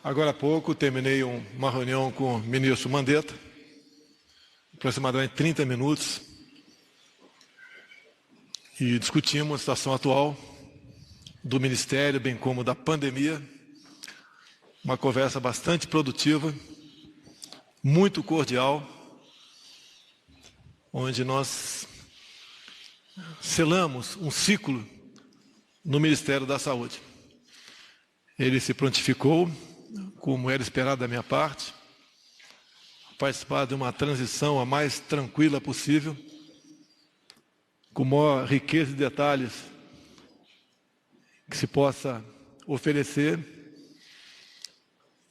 Agora há pouco terminei uma reunião com o ministro Mandetta, aproximadamente 30 minutos, e discutimos a situação atual do Ministério, bem como da pandemia. Uma conversa bastante produtiva, muito cordial, onde nós selamos um ciclo no Ministério da Saúde. Ele se prontificou, como era esperado da minha parte, participar de uma transição a mais tranquila possível, com maior riqueza de detalhes que se possa oferecer,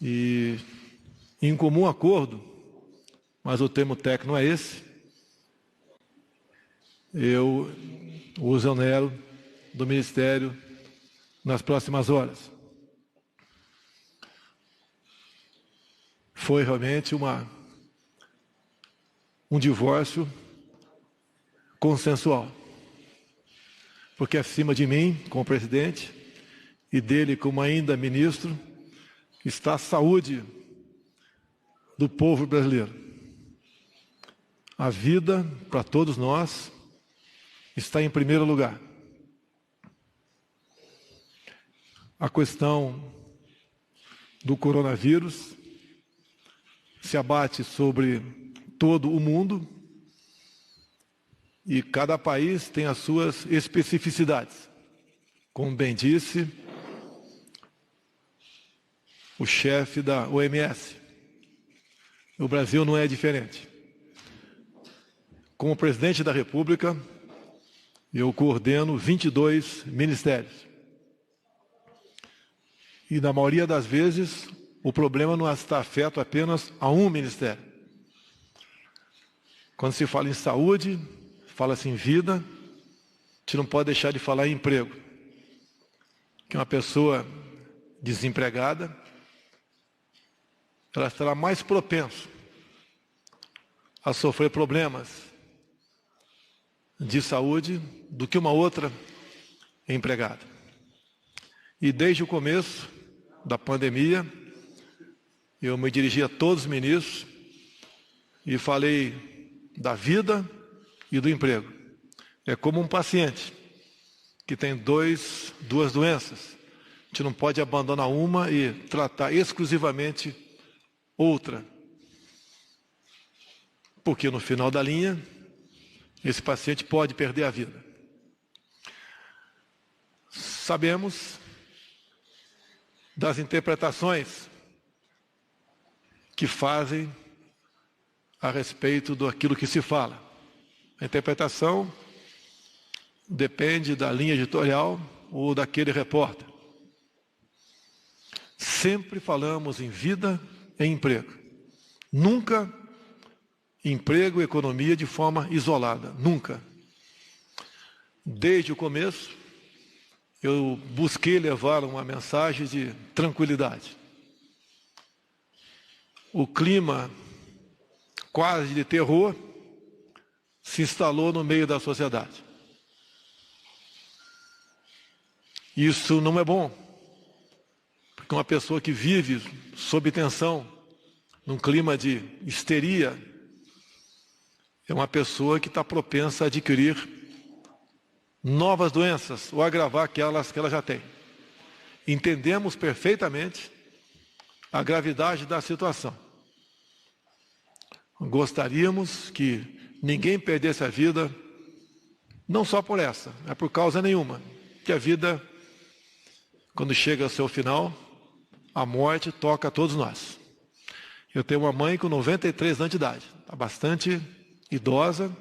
e em comum acordo, mas o termo técnico não é esse, eu o exonero do Ministério nas próximas horas. Foi realmente um divórcio consensual, porque acima de mim, como presidente, e dele como ainda ministro, está a saúde do povo brasileiro. A vida, para todos nós, está em primeiro lugar. A questão do coronavírus se abate sobre todo o mundo e cada país tem as suas especificidades. Como bem disse o chefe da OMS, o Brasil não é diferente. Como presidente da República, eu coordeno 22 ministérios. E na maioria das vezes, o problema não está afeto apenas a um ministério. Quando se fala em saúde, fala-se em vida, a gente não pode deixar de falar em emprego. Que uma pessoa desempregada, ela estará mais propensa a sofrer problemas de saúde do que uma outra empregada. E desde o começo da pandemia, eu me dirigi a todos os ministros e falei da vida e do emprego. É como um paciente que tem duas doenças. A gente não pode abandonar uma e tratar exclusivamente outra. Porque no final da linha, esse paciente pode perder a vida. Sabemos das interpretações que fazem a respeito daquilo que se fala. A interpretação depende da linha editorial ou daquele repórter. Sempre falamos em vida e emprego. Nunca emprego e economia de forma isolada. Nunca. Desde o começo, eu busquei levar uma mensagem de tranquilidade. O clima quase de terror se instalou no meio da sociedade. Isso não é bom, porque uma pessoa que vive sob tensão, num clima de histeria, é uma pessoa que está propensa a adquirir novas doenças ou agravar aquelas que ela já tem. Entendemos perfeitamente a gravidade da situação. Gostaríamos que ninguém perdesse a vida, não só por essa, é por causa nenhuma, que a vida, quando chega ao seu final, a morte toca a todos nós. Eu tenho uma mãe com 93 anos de idade, está bastante idosa,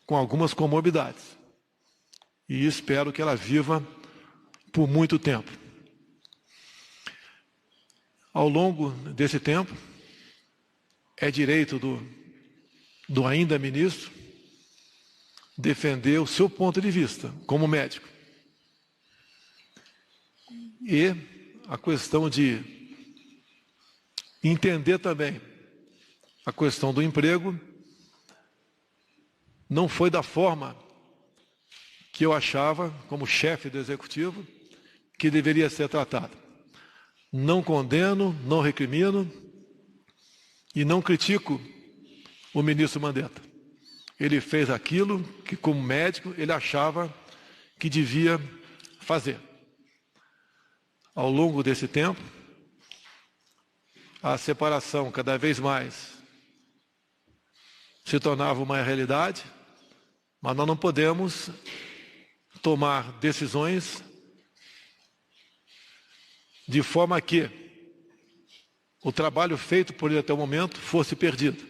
com algumas comorbidades. E espero que ela viva por muito tempo. Ao longo desse tempo, é direito do ainda ministro defender o seu ponto de vista como médico. E a questão de entender também a questão do emprego não foi da forma que eu achava, como chefe do Executivo, que deveria ser tratado. não condeno, não recrimino e não critico o ministro Mandetta. Ele fez aquilo que, como médico, ele achava que devia fazer. Ao longo desse tempo, a separação cada vez mais se tornava uma realidade, mas nós não podemos tomar decisões de forma que o trabalho feito por ele até o momento fosse perdido.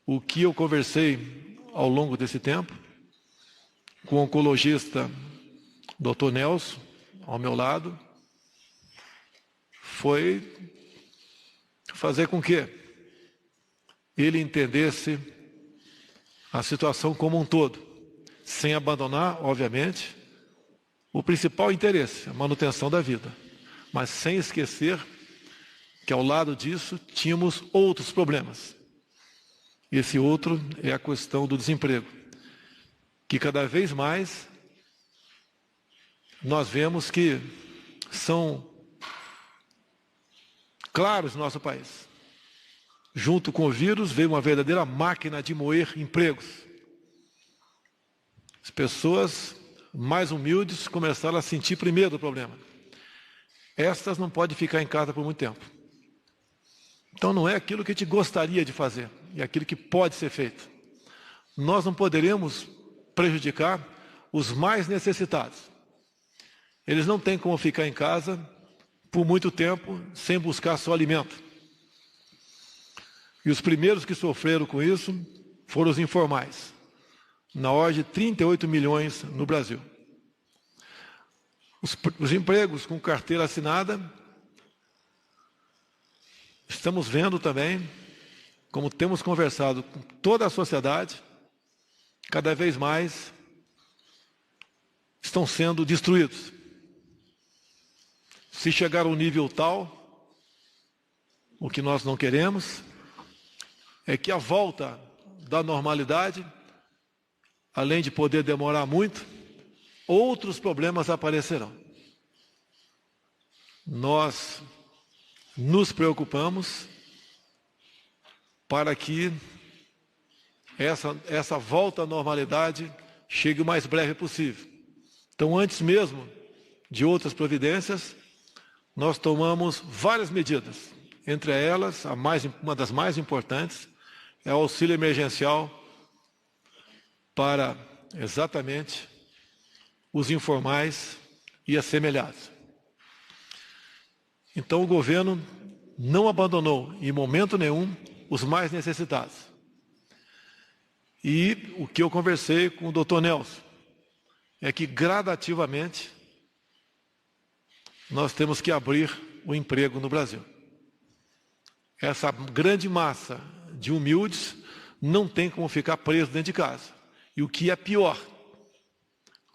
O que eu conversei ao longo desse tempo com o oncologista Dr. Nelson, ao meu lado, foi fazer com que ele entendesse a situação como um todo, sem abandonar, obviamente, o principal interesse, a manutenção da vida, mas sem esquecer que ao lado disso tínhamos outros problemas. Esse outro é a questão do desemprego, que cada vez mais nós vemos que são claros no nosso país. Junto com o vírus veio uma verdadeira máquina de moer empregos. As pessoas mais humildes começaram a sentir primeiro o problema. Estas não podem ficar em casa por muito tempo. Então não é aquilo que a gente gostaria de fazer, é aquilo que pode ser feito. Nós não poderemos prejudicar os mais necessitados. Eles não têm como ficar em casa por muito tempo sem buscar só alimento. E os primeiros que sofreram com isso foram os informais, na ordem de 38 milhões no Brasil. Os empregos com carteira assinada, estamos vendo também, como temos conversado com toda a sociedade, cada vez mais estão sendo destruídos. Se chegar a um nível tal, o que nós não queremos é que a volta da normalidade, além de poder demorar muito, outros problemas aparecerão. Nós nos preocupamos para que essa volta à normalidade chegue o mais breve possível. Então, antes mesmo de outras providências, nós tomamos várias medidas. Entre elas, uma das mais importantes é o auxílio emergencial para exatamente os informais e assemelhados. Então, o governo não abandonou, em momento nenhum, os mais necessitados. E o que eu conversei com o Dr. Nelson é que, gradativamente, nós temos que abrir o emprego no Brasil. Essa grande massa de humildes não tem como ficar preso dentro de casa. E o que é pior,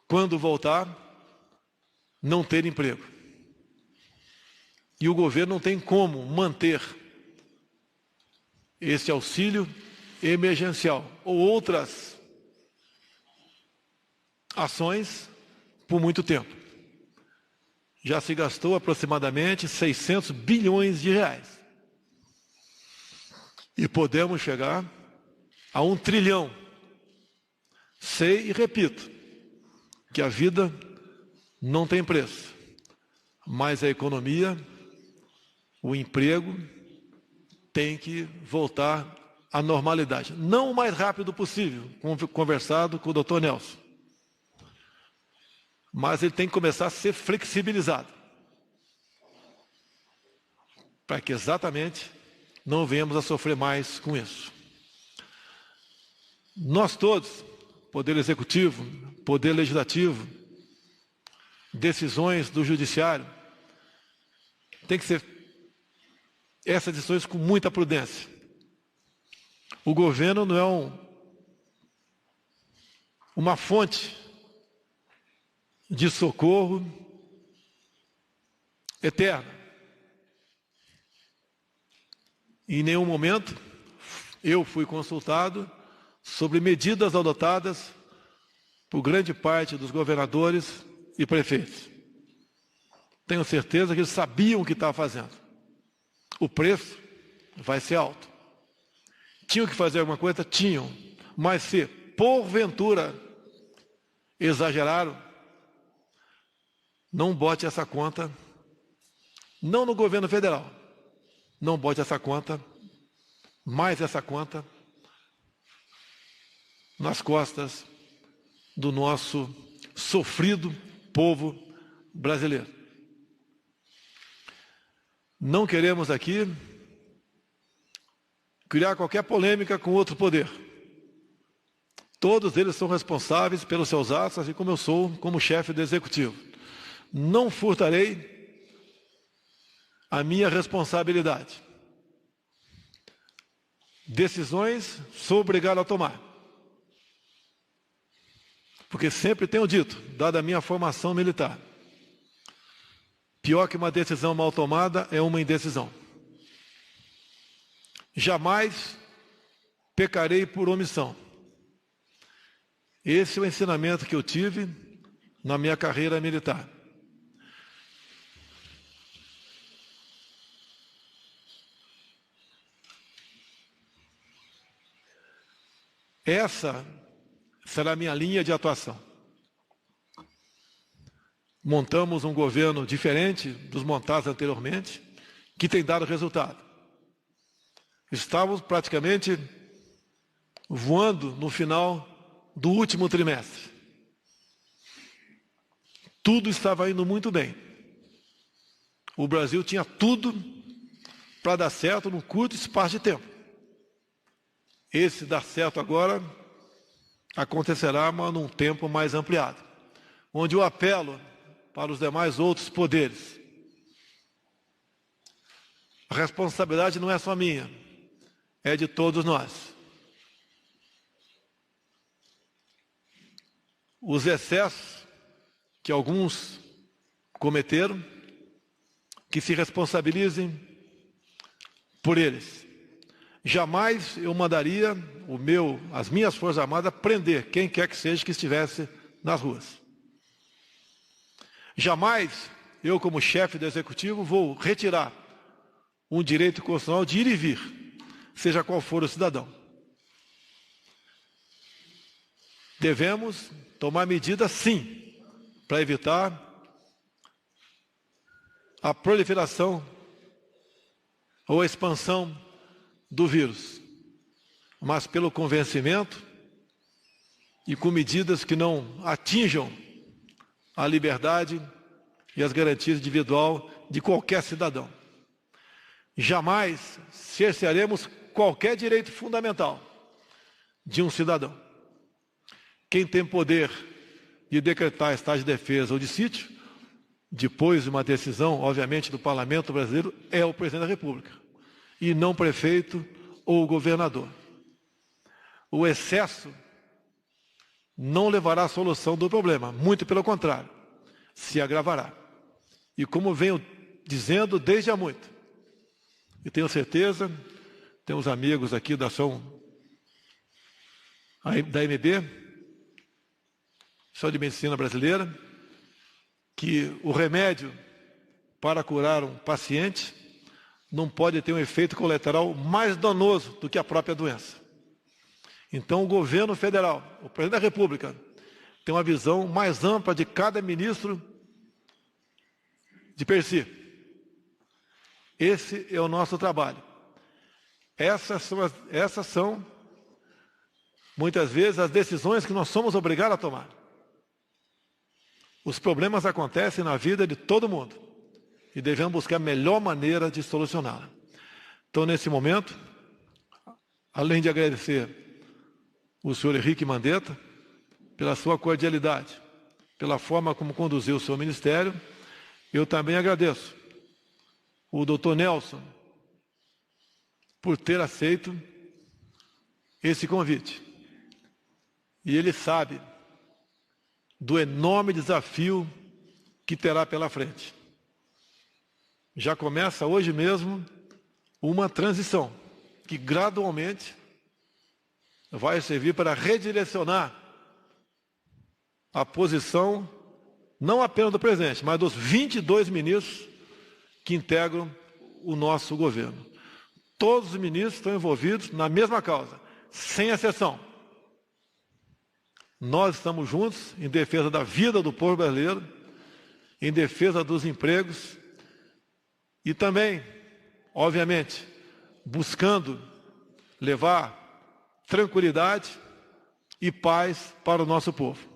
quando voltar, não ter emprego. E o governo não tem como manter esse auxílio emergencial ou outras ações por muito tempo. Já se gastou aproximadamente 600 bilhões de reais. E podemos chegar a 1 trilhão. Sei e repito que a vida não tem preço, mas a economia, o emprego, tem que voltar à normalidade. Não o mais rápido possível, conversado com o Dr. Nelson. Mas ele tem que começar a ser flexibilizado, para que exatamente não venhamos a sofrer mais com isso. Nós todos, Poder Executivo, Poder Legislativo, decisões do Judiciário, tem que ser essas decisões com muita prudência. O governo não é uma fonte de socorro eterna. Em nenhum momento eu fui consultado sobre medidas adotadas por grande parte dos governadores e prefeitos. tenho certeza que eles sabiam o que estavam fazendo. O preço vai ser alto. Tinham que fazer alguma coisa? Tinham. Mas se, porventura, exageraram, não bote essa conta, não no governo federal, não bote essa conta, mais essa conta, nas costas do nosso sofrido povo brasileiro. Não queremos aqui criar qualquer polêmica com outro poder. Todos eles são responsáveis pelos seus atos, assim como eu sou como chefe do executivo. Não furtarei a minha responsabilidade. Decisões sou obrigado a tomar. Porque sempre tenho dito, dada a minha formação militar, pior que uma decisão mal tomada é uma indecisão. Jamais pecarei por omissão. Esse é o ensinamento que eu tive na minha carreira militar. Essa será a minha linha de atuação. Montamos um governo diferente dos montados anteriormente, que tem dado resultado. Estávamos praticamente voando no final do último trimestre. Tudo estava indo muito bem. O Brasil tinha tudo para dar certo num curto espaço de tempo. Esse dar certo agora acontecerá, mas num tempo mais ampliado, onde eu apelo para os demais outros poderes. A responsabilidade não é só minha, é de todos nós. Os excessos que alguns cometeram, que se responsabilizem por eles. Jamais eu mandaria as minhas Forças Armadas prender quem quer que seja que estivesse nas ruas. Jamais eu, como chefe do Executivo, vou retirar um direito constitucional de ir e vir, seja qual for o cidadão. Devemos tomar medidas, sim, para evitar a proliferação ou a expansão do vírus, mas pelo convencimento e com medidas que não atinjam a liberdade e as garantias individuais de qualquer cidadão. Jamais cercearemos qualquer direito fundamental de um cidadão. Quem tem poder de decretar estado de defesa ou de sítio, depois de uma decisão, obviamente, do Parlamento brasileiro, é o presidente da República, e não o prefeito ou o governador. O excesso não levará à solução do problema, muito pelo contrário, se agravará. E como venho dizendo desde há muito, e tenho certeza, temos amigos aqui da MB, Sociedade de Medicina Brasileira, que o remédio para curar um paciente não pode ter um efeito colateral mais danoso do que a própria doença. Então, o governo federal, o presidente da República, tem uma visão mais ampla de cada ministro de per si. Esse é o nosso trabalho. Essas são, muitas vezes, as decisões que nós somos obrigados a tomar. Os problemas acontecem na vida de todo mundo e devemos buscar a melhor maneira de solucioná-la. Então, nesse momento, além de agradecer o senhor Henrique Mandetta pela sua cordialidade, pela forma como conduziu o seu ministério, eu também agradeço o doutor Nelson por ter aceito esse convite. E ele sabe do enorme desafio que terá pela frente. Já começa hoje mesmo uma transição que gradualmente vai servir para redirecionar a posição não apenas do presidente, mas dos 22 ministros que integram o nosso governo. Todos os ministros estão envolvidos na mesma causa, sem exceção. Nós estamos juntos em defesa da vida do povo brasileiro, em defesa dos empregos e também, obviamente, buscando levar tranquilidade e paz para o nosso povo.